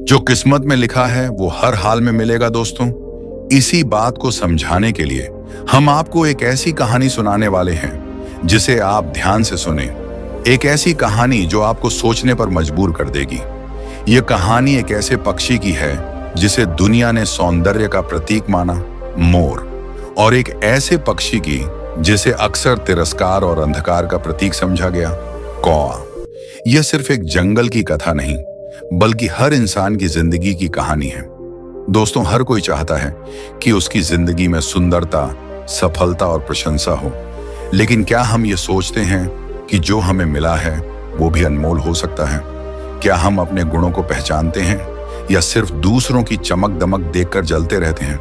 जो किस्मत में लिखा है वो हर हाल में मिलेगा दोस्तों। इसी बात को समझाने के लिए हम आपको एक ऐसी कहानी सुनाने वाले हैं जिसे आप ध्यान से सुने। एक ऐसी कहानी जो आपको सोचने पर मजबूर कर देगी। ये कहानी एक ऐसे पक्षी की है जिसे दुनिया ने सौंदर्य का प्रतीक माना, मोर, और एक ऐसे पक्षी की जिसे अक्सर तिरस्कार और अंधकार का प्रतीक समझा गया, कौवा। यह सिर्फ एक जंगल की कथा नहीं बल्कि हर इंसान की जिंदगी की कहानी है। दोस्तों, हर कोई चाहता है कि उसकी जिंदगी में सुंदरता, सफलता और प्रशंसा हो, लेकिन क्या हम ये सोचते हैं कि जो हमें मिला है वो भी अनमोल हो सकता है? क्या हम अपने गुणों को पहचानते हैं या सिर्फ दूसरों की चमक दमक देखकर जलते रहते हैं?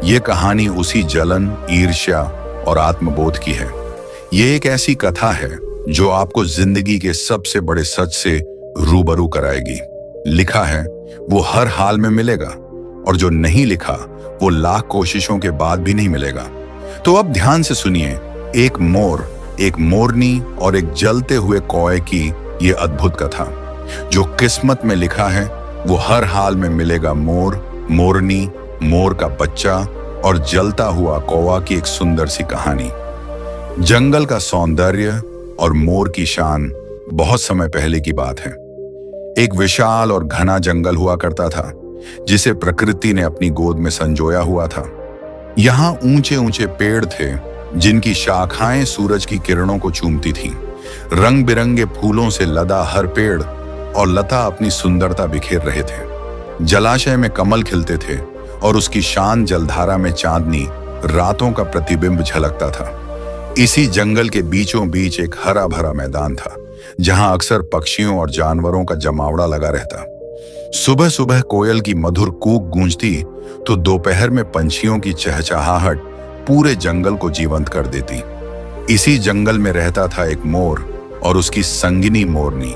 ये कहानी उसी जलन, ईर्ष्या और आत्मबोध की है। ये एक ऐसी कथा है जो आपको जिंदगी के सबसे बड़े सच से रूबरू कराएगी। लिखा है वो हर हाल में मिलेगा, और जो नहीं लिखा वो लाख कोशिशों के बाद भी नहीं मिलेगा। तो अब ध्यान से सुनिए, एक मोर, एक मोरनी और एक जलते हुए कौवे की ये अद्भुत कथा। जो किस्मत में लिखा है वो हर हाल में मिलेगा। मोर, मोरनी, मोर का बच्चा और जलता हुआ कौवा की एक सुंदर सी कहानी। जंगल का सौंदर्य और मोर की शान बहुत समय पहले की बात है। एक विशाल और घना जंगल हुआ करता था जिसे प्रकृति ने अपनी गोद में संजोया हुआ था। यहाँ ऊंचे ऊंचे पेड़ थे जिनकी शाखाएं सूरज की किरणों को चूमती थीं। रंग बिरंगे फूलों से लदा हर पेड़ और लता अपनी सुंदरता बिखेर रहे थे। जलाशय में कमल खिलते थे और उसकी शांत जलधारा में चांदनी रातों का प्रतिबिंब झलकता था। इसी जंगल के बीचों बीच एक हरा भरा मैदान था जहां अक्सर पक्षियों और जानवरों का जमावड़ा लगा रहता। सुबह सुबह कोयल की मधुर कूक गूंजती तो दोपहर में पंछियों की चहचहाहट पूरे जंगल को जीवंत कर देती। इसी जंगल में रहता था एक मोर और उसकी संगिनी मोरनी।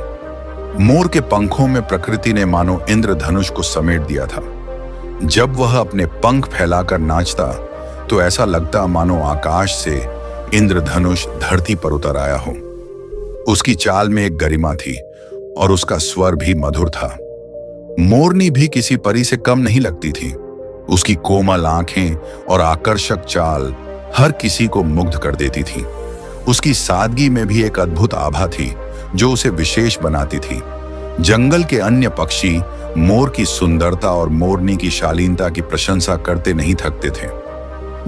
मोर के पंखों में प्रकृति ने मानो इंद्रधनुष को समेट दिया था। जब वह अपने पंख फैलाकर नाचता तो ऐसा लगता मानो आकाश से इंद्रधनुष धरती पर उतर आया हो। उसकी चाल में एक गरिमा थी और उसका स्वर भी मधुर था। मोरनी भी किसी परी से कम नहीं लगती थी। उसकी कोमल आंखें और आकर्षक चाल हर किसी को मुग्ध कर देती थी। उसकी सादगी में भी एक अद्भुत आभा थी जो उसे विशेष बनाती थी। जंगल के अन्य पक्षी मोर की सुंदरता और मोरनी की शालीनता की प्रशंसा करते नहीं थकते थे।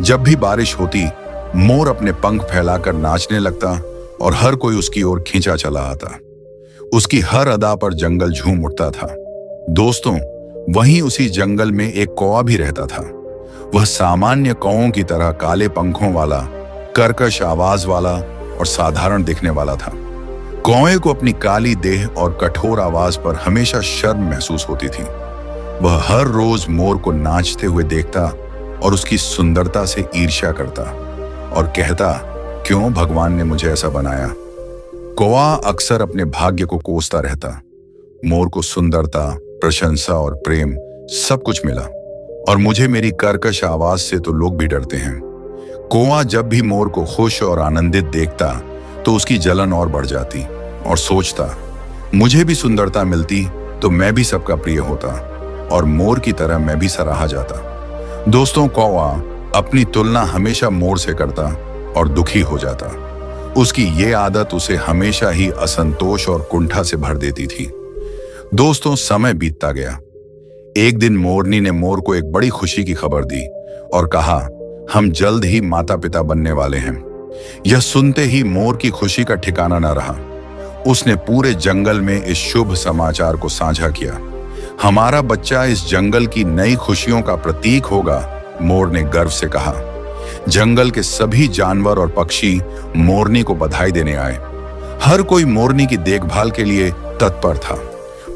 जब भी बारिश होती, मोर अपने पंख फैलाकर नाचने लगता और हर कोई उसकी ओर खींचा चला आता। उसकी हर अदा पर जंगल झूम उठता था। दोस्तों, वहीं उसी जंगल में एक कौवा भी रहता था। वह सामान्य कौवों की तरह काले पंखों वाला, कर्कश आवाज वाला और साधारण दिखने वाला था। कौवे को अपनी काली देह और कठोर आवाज पर हमेशा शर्म महसूस होती थी। वह हर रोज मोर को नाचते हुए देखता और उसकी सुंदरता से ईर्ष्या करता और कहता, क्यों भगवान ने मुझे ऐसा बनाया। कौवा अक्सर अपने भाग्य को कोसता रहता। मोर को सुंदरता, प्रशंसा और प्रेम सब कुछ मिला, और मुझे मेरी कर्कश आवाज से तो लोग भी डरते हैं। कौवा जब भी मोर को खुश और आनंदित देखता तो उसकी जलन और बढ़ जाती और सोचता, मुझे भी सुंदरता मिलती तो मैं भी सबका प्रिय होता और मोर की तरह मैं भी सराहा जाता। दोस्तों, कौवा अपनी तुलना हमेशा मोर से करता और दुखी हो जाता। उसकी ये आदत उसे हमेशा ही असंतोष और कुंठा से भर देती थी। दोस्तों, समय बीतता गया। एक दिन मोरनी ने मोर को एक बड़ी खुशी की खबर दी और कहा, हम जल्द ही माता पिता बनने वाले हैं। यह सुनते ही मोर की खुशी का ठिकाना न रहा। उसने पूरे जंगल में इस शुभ समाचार को साझा किया। हमारा बच्चा इस जंगल की नई खुशियों का प्रतीक होगा, मोर ने गर्व से कहा। जंगल के सभी जानवर और पक्षी मोरनी को बधाई देने आए। हर कोई मोरनी की देखभाल के लिए तत्पर था।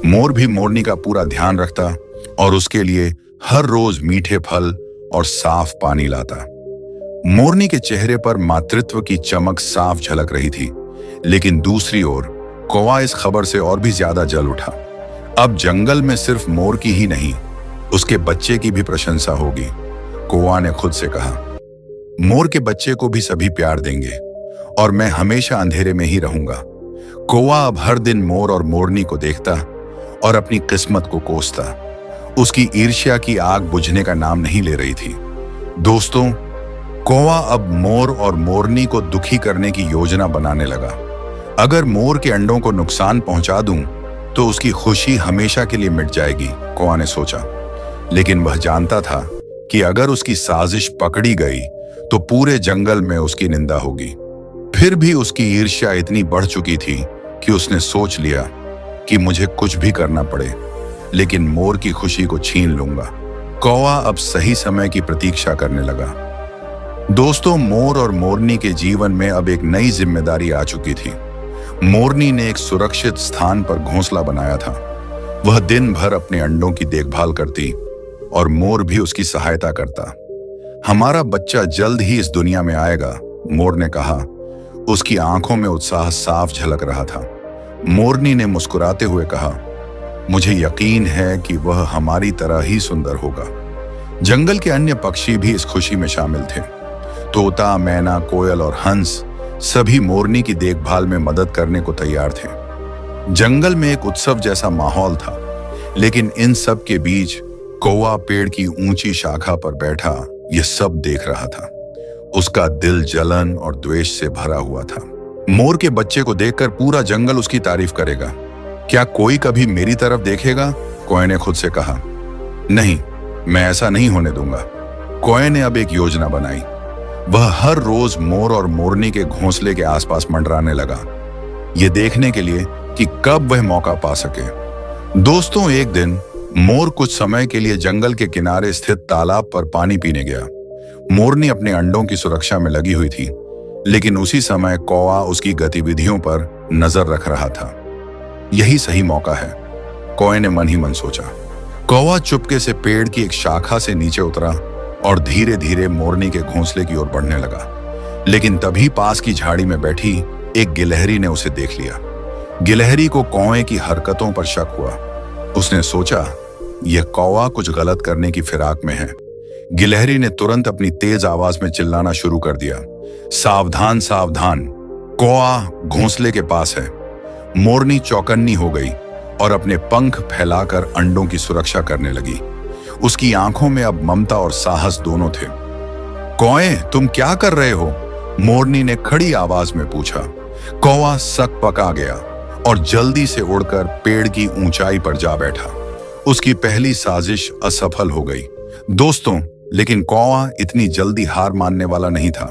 मोर भी मोरनी का पूरा ध्यान रखता और उसके लिए हर रोज मीठे फल और साफ पानी लाता। मोरनी के चेहरे पर मातृत्व की चमक साफ झलक रही थी, लेकिन दूसरी ओर कौवा इस खबर से और भी ज्यादा जल उठा। अब जंगल में सिर्फ मोर की ही नहीं, उसके बच्चे की भी प्रशंसा होगी। कौवा ने खुद से कहा, मोर के बच्चे को भी सभी प्यार देंगे और मैं हमेशा अंधेरे में ही रहूंगा। कौवा अब हर दिन मोर और मोरनी को देखता और अपनी किस्मत को कोसता। उसकी ईर्ष्या की आग बुझने का नाम नहीं ले रही थी। दोस्तों, कौवा अब मोर और मोरनी को दुखी करने की योजना बनाने लगा। अगर मोर के अंडों को नुकसान पहुंचा दूं तो उसकी खुशी हमेशा के लिए मिट जाएगी, कौवा ने सोचा। लेकिन वह जानता था कि अगर उसकी साजिश पकड़ी गई तो पूरे जंगल में उसकी निंदा होगी। फिर भी उसकी ईर्ष्या इतनी बढ़ चुकी थी कि उसने सोच लिया कि मुझे कुछ भी करना पड़े, लेकिन मोर की खुशी को छीन लूंगा। कौवा अब सही समय की प्रतीक्षा करने लगा। दोस्तों, मोर और मोरनी के जीवन में अब एक नई जिम्मेदारी आ चुकी थी। मोरनी ने एक सुरक्षित स्थान पर घोंसला बनाया था। वह दिन भर अपने अंडों की देखभाल करती और मोर भी उसकी सहायता करता। हमारा बच्चा जल्द ही इस दुनिया में आएगा, मोर ने कहा। उसकी आंखों में उत्साह साफ झलक रहा था। मोरनी ने मुस्कुराते हुए कहा, मुझे यकीन है कि वह हमारी तरह ही सुंदर होगा। जंगल के अन्य पक्षी भी इस खुशी में शामिल थे। तोता, मैना, कोयल और हंस सभी मोरनी की देखभाल में मदद करने को तैयार थे। जंगल में एक उत्सव जैसा माहौल था, लेकिन इन सब के बीच कौवा पेड़ की ऊंची शाखा पर बैठा यह सब देख रहा था। उसका दिल जलन और द्वेष से भरा हुआ था। मोर के बच्चे को देखकर पूरा जंगल उसकी तारीफ करेगा। क्या कोई कभी मेरी तरफ देखेगा? कौवे ने खुद से कहा। नहीं, मैं ऐसा नहीं होने दूंगा। कौवे ने अब एक योजना बनाई। वह हर रोज मोर और मोरनी के घोंसले के आसपास मंडराने लगा, ये देखने के लिए कि कब वह मौका पा सके। दोस्तों, एक दिन मोर कुछ समय के लिए जंगल के किनारे स्थित तालाब पर पानी पीने गया। मोरनी अपने अंडों की सुरक्षा में लगी हुई थी, लेकिन उसी समय कौवा उसकी गतिविधियों पर नजर रख रहा था। यही सही मौका है, कौवे ने मन ही मन सोचा। कौवा चुपके से पेड़ की एक शाखा से नीचे उतरा और धीरे धीरे मोरनी के घोंसले की ओर बढ़ने लगा। लेकिन तभी पास की झाड़ी में बैठी एक गिलहरी ने उसे देख लिया। गिलहरी को कौवे की हरकतों पर शक हुआ। उसने सोचा, यह कौवा कुछ गलत करने की फिराक में है। गिलहरी ने तुरंत अपनी तेज आवाज में चिल्लाना शुरू कर दिया, सावधान सावधान, कौवा घोंसले के पास है। मोरनी चौकन्नी हो गई और अपने पंख फैलाकर अंडों की सुरक्षा करने लगी। उसकी आंखों में अब ममता और साहस दोनों थे। कौवे, तुम क्या कर रहे हो? मोरनी ने खड़ी आवाज में पूछा। कौवा सक पका गया और जल्दी से उड़कर पेड़ की ऊंचाई पर जा बैठा। उसकी पहली साजिश असफल हो गई। दोस्तों, लेकिन कौवा इतनी जल्दी हार मानने वाला नहीं था।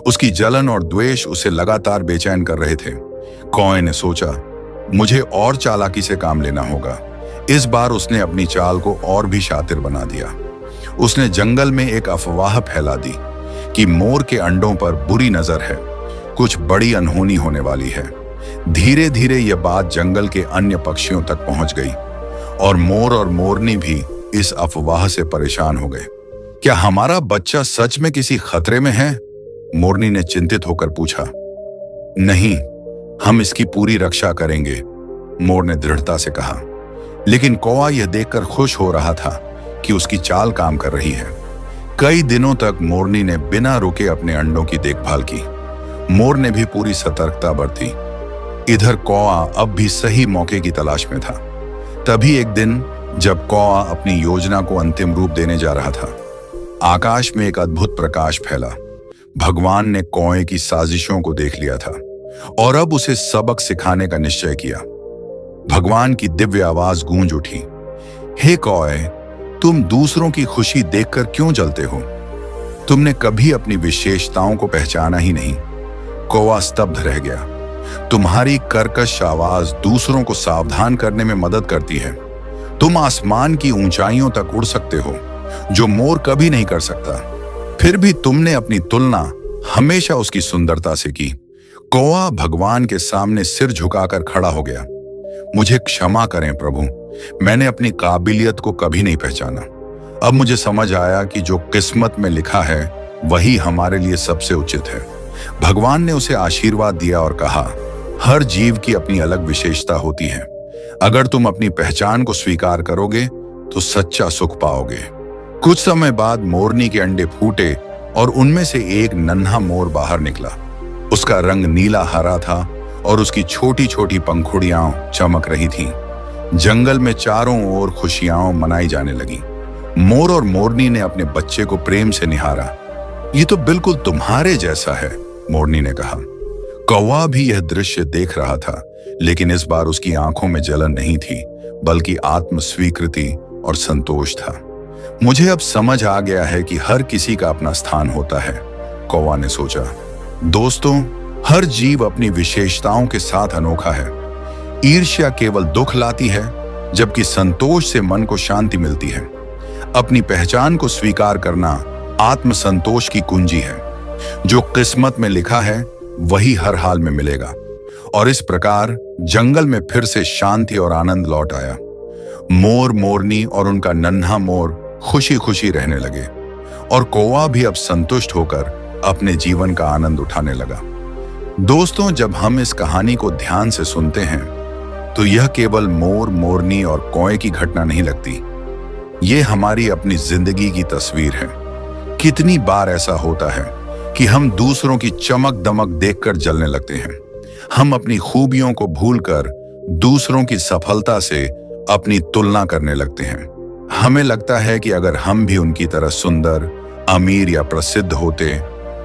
उसकी जलन और द्वेष उसे लगातार बेचैन कर रहे थे। कौवे ने सोचा, मुझे और चालाकी से काम लेना होगा। इस बार उसने अपनी चाल को और भी शातिर बना दिया। उसने जंगल में एक अफवाह फैला दी कि मोर के अंडों पर बुरी नजर है, कुछ बड़ी अनहोनी होने वाली है। धीरे धीरे यह बात जंगल के अन्य पक्षियों तक पहुंच गई और मोर और मोरनी भी इस अफवाह से परेशान हो गए। क्या हमारा बच्चा सच में किसी खतरे में है? मोरनी ने चिंतित होकर पूछा। नहीं, हम इसकी पूरी रक्षा करेंगे, मोर ने दृढ़ता से कहा। लेकिन कौवा यह देखकर खुश हो रहा था कि उसकी चाल काम कर रही है। कई दिनों तक मोरनी ने बिना रुके अपने अंडों की देखभाल की। मोर ने भी पूरी सतर्कता बरती। इधर कौवा अब भी सही मौके की तलाश में था। तभी एक दिन जब कौवा अपनी योजना को अंतिम रूप देने जा रहा था, आकाश में एक अद्भुत प्रकाश फैला। भगवान ने कौवे की साजिशों को देख लिया था और अब उसे सबक सिखाने का निश्चय किया। भगवान की दिव्य आवाज गूंज उठी, हे कौवे, तुम दूसरों की खुशी देखकर क्यों जलते हो? तुमने कभी अपनी विशेषताओं को पहचाना ही नहीं। कौवा स्तब्ध रह गया। तुम्हारी कर्कश आवाज दूसरों को सावधान करने में मदद करती है। तुम आसमान की ऊंचाइयों तक उड़ सकते हो, जो मोर कभी नहीं कर सकता। फिर भी तुमने अपनी तुलना हमेशा उसकी सुंदरता से की। कौवा भगवान के सामने सिर झुकाकर खड़ा हो गया। मुझे क्षमा करें प्रभु, मैंने अपनी काबिलियत को कभी नहीं पहचाना। अब मुझे समझ आया कि जो किस्मत में लिखा है वही हमारे लिए सबसे उचित है। भगवान ने उसे आशीर्वाद दिया और कहा, हर जीव की अपनी अलग विशेषता होती है। अगर तुम अपनी पहचान को स्वीकार करोगे तो सच्चा सुख पाओगे। कुछ समय बाद मोरनी के अंडे फूटे और उनमें से एक नन्हा मोर बाहर निकला। उसका रंग नीला हरा था और उसकी छोटी छोटी पंखुड़ियां चमक रही थीं। जंगल में चारों ओर खुशियां मनाई जाने लगी। मोर और मोरनी ने अपने बच्चे को प्रेम से निहारा। ये तो बिल्कुल तुम्हारे जैसा है, मोरनी ने कहा। कौवा भी यह दृश्य देख रहा था, लेकिन इस बार उसकी आंखों में जलन नहीं थी, बल्कि आत्म स्वीकृति और संतोष था। मुझे अब समझ आ गया है कि हर किसी का अपना स्थान होता है, कौवा ने सोचा। दोस्तों, हर जीव अपनी विशेषताओं के साथ अनोखा है। ईर्ष्या केवल दुख लाती है, जबकि संतोष से मन को शांति मिलती है। अपनी पहचान को स्वीकार करना आत्मसंतोष की कुंजी है। जो किस्मत में लिखा है वही हर हाल में मिलेगा। और इस प्रकार जंगल में फिर से शांति और आनंद लौट आया। मोर, मोरनी और उनका नन्हा मोर खुशी खुशी रहने लगे, और कौवा भी अब संतुष्ट होकर अपने जीवन का आनंद उठाने लगा। दोस्तों, जब हम इस कहानी को ध्यान से सुनते हैं तो यह केवल मोर, मोरनी और कौवे की घटना नहीं लगती। ये हमारी अपनी जिंदगी की तस्वीर है। कितनी बार ऐसा होता है कि हम दूसरों की चमक दमक देखकर जलने लगते हैं। हम अपनी खूबियों को भूलकर दूसरों की सफलता से अपनी तुलना करने लगते हैं। हमें लगता है कि अगर हम भी उनकी तरह सुंदर, अमीर या प्रसिद्ध होते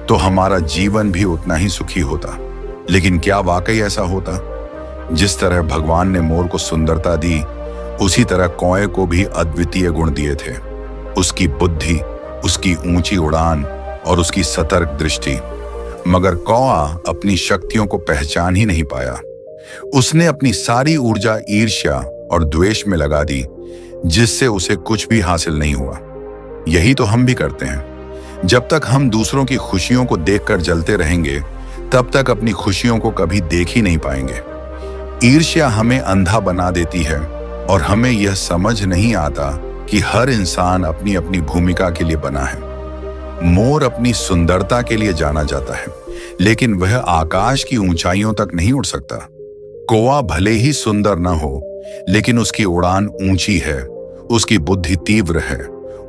तो हमारा जीवन भी उतना ही सुखी होता। लेकिन क्या वाकई ऐसा होता? जिस तरह भगवान ने मोर को सुंदरता दी, उसी तरह कौवे को भी अद्वितीय गुण दिए थे। उसकी बुद्धि, उसकी ऊंची उड़ान और उसकी सतर्क दृष्टि। मगर कौवा अपनी शक्तियों को पहचान ही नहीं पाया। उसने अपनी सारी ऊर्जा ईर्ष्या और द्वेष में लगा दी, जिससे उसे कुछ भी हासिल नहीं हुआ। यही तो हम भी करते हैं। जब तक हम दूसरों की खुशियों को देखकर जलते रहेंगे, तब तक अपनी खुशियों को कभी देख ही नहीं पाएंगे। ईर्ष्या हमें अंधा बना देती है, और हमें यह समझ नहीं आता कि हर इंसान अपनी अपनी भूमिका के लिए बना है। मोर अपनी सुंदरता के लिए जाना जाता है, लेकिन वह आकाश की ऊंचाइयों तक नहीं उड़ सकता। कौवा भले ही सुंदर न हो, लेकिन उसकी उड़ान ऊंची है, उसकी बुद्धि तीव्र है,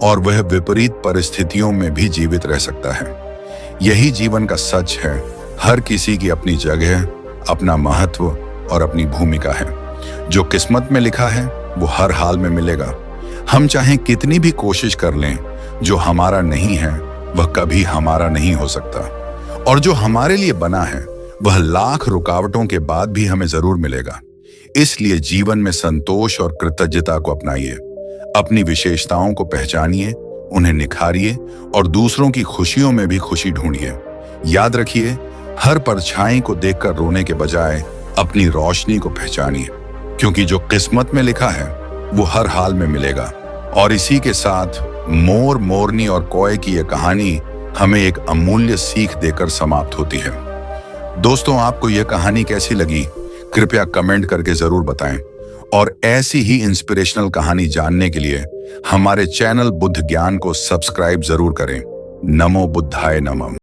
और वह विपरीत परिस्थितियों में भी जीवित रह सकता है। यही जीवन का सच है। हर किसी की अपनी जगह, अपना महत्व और अपनी भूमिका है। जो किस्मत में लिखा है वो हर हाल में मिलेगा। हम चाहे कितनी भी कोशिश कर लें, जो हमारा नहीं है वह कभी हमारा नहीं हो सकता, और जो हमारे लिए बना है वह लाख रुकावटों के बाद भी हमें जरूर मिलेगा। इसलिए जीवन में संतोष और कृतज्ञता को अपनाइए। अपनी विशेषताओं को पहचानिए, उन्हें निखारिए और दूसरों की खुशियों में भी खुशी ढूंढिए। याद रखिए, हर परछाई को देखकर रोने के बजाय अपनी रोशनी को पहचानिए, क्योंकि जो किस्मत में लिखा है वो हर हाल में मिलेगा। और इसी के साथ मोर, मोरनी और कौवे की यह कहानी हमें एक अमूल्य सीख देकर समाप्त होती है। दोस्तों, आपको यह कहानी कैसी लगी? कृपया कमेंट करके जरूर बताएं। और ऐसी ही इंस्पिरेशनल कहानी जानने के लिए हमारे चैनल बुद्ध ज्ञान को सब्सक्राइब जरूर करें। नमो बुद्धाय नमः।